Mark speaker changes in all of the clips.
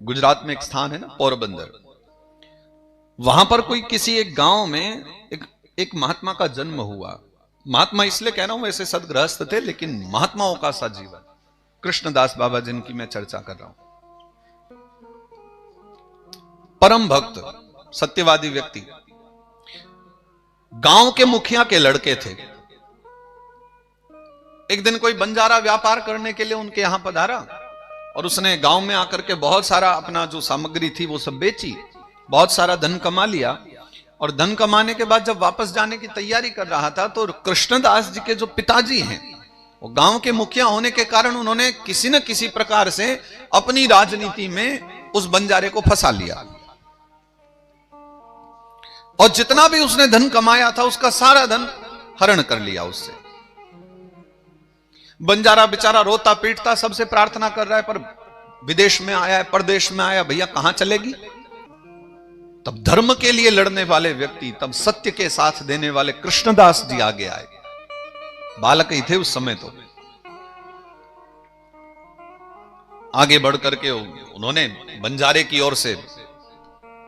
Speaker 1: गुजरात में एक स्थान है ना पोरबंदर, वहां पर कोई किसी एक गांव में एक महात्मा का जन्म हुआ। महात्मा इसलिए कह रहा हूं, वैसे सदगृहस्थ थे लेकिन महात्माओं का सा जीवन। कृष्णदास बाबा जिनकी मैं चर्चा कर रहा हूं, परम भक्त सत्यवादी व्यक्ति, गांव के मुखिया के लड़के थे। एक दिन कोई बंजारा व्यापार करने के लिए उनके यहां पधारा और उसने गांव में आकर के बहुत सारा अपना जो सामग्री थी वो सब बेची, बहुत सारा धन कमा लिया। और धन कमाने के बाद जब वापस जाने की तैयारी कर रहा था तो कृष्णदास जी के जो पिताजी हैं वो गांव के मुखिया होने के कारण उन्होंने किसी न किसी प्रकार से अपनी राजनीति में उस बंजारे को फंसा लिया और जितना भी उसने धन कमाया था उसका सारा धन हरण कर लिया उससे। बंजारा बेचारा रोता पीटता सबसे प्रार्थना कर रहा है, पर विदेश में आया है, परदेश में आया, भैया कहां चलेगी। तब धर्म के लिए लड़ने वाले व्यक्ति, तब सत्य के साथ देने वाले कृष्णदास जी आगे आए। बालक ही थे उस समय, तो आगे बढ़ करके उन्होंने बंजारे की ओर से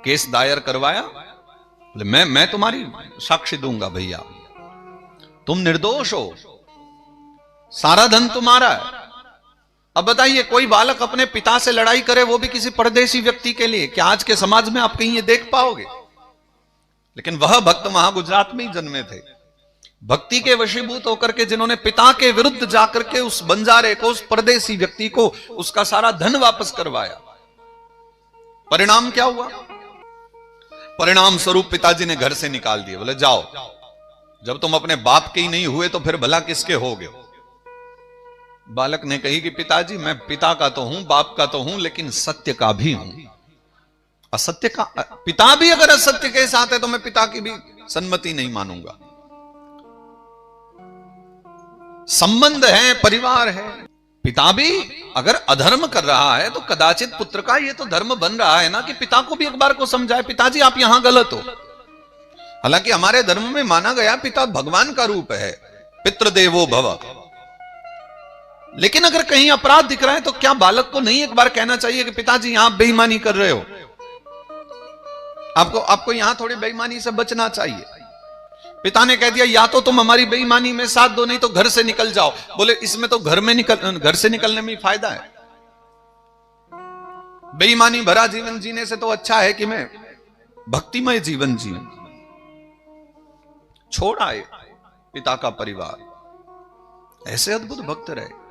Speaker 1: केस दायर करवाया। मैं तुम्हारी साक्षी दूंगा भैया, तुम निर्दोष हो, सारा धन तुम्हारा है। अब बताइए, कोई बालक अपने पिता से लड़ाई करे, वो भी किसी परदेशी व्यक्ति के लिए, क्या आज के समाज में आप कहीं ये देख पाओगे। लेकिन वह भक्त वहां गुजरात में ही जन्मे थे, भक्ति के वशीभूत होकर के, जिन्होंने पिता के विरुद्ध जाकर के उस बंजारे को, उस परदेशी व्यक्ति को उसका सारा धन वापस करवाया। परिणाम क्या हुआ? परिणाम स्वरूप पिताजी ने घर से निकाल दिए। बोले जाओ, जब तुम अपने बाप के ही नहीं हुए तो फिर भला किसके होगे। बालक ने कही कि पिताजी, मैं पिता का तो हूं, बाप का तो हूं, लेकिन सत्य का भी हूं। असत्य का, पिता भी अगर असत्य के साथ है तो मैं पिता की भी सम्मति नहीं मानूंगा। संबंध है, परिवार है, पिता भी अगर अधर्म कर रहा है तो कदाचित पुत्र का ये तो धर्म बन रहा है ना कि पिता को भी एक बार को समझाए, पिताजी आप यहां गलत हो। हालांकि हमारे धर्म में माना गया पिता भगवान का रूप है, पितृदेवो भव। लेकिन अगर कहीं अपराध दिख रहा है तो क्या बालक को नहीं एक बार कहना चाहिए कि पिताजी यहां बेईमानी कर रहे हो, आपको यहां थोड़ी बेईमानी से बचना चाहिए। पिता ने कह दिया या तो तुम हमारी बेईमानी में साथ दो, नहीं तो घर से निकल जाओ। बोले इसमें तो घर से निकलने में ही फायदा है। बेईमानी भरा जीवन जीने से तो अच्छा है कि मैं भक्तिमय जीवन जीऊं। छोड़ आए पिता का परिवार, ऐसे अद्भुत भक्त रहे।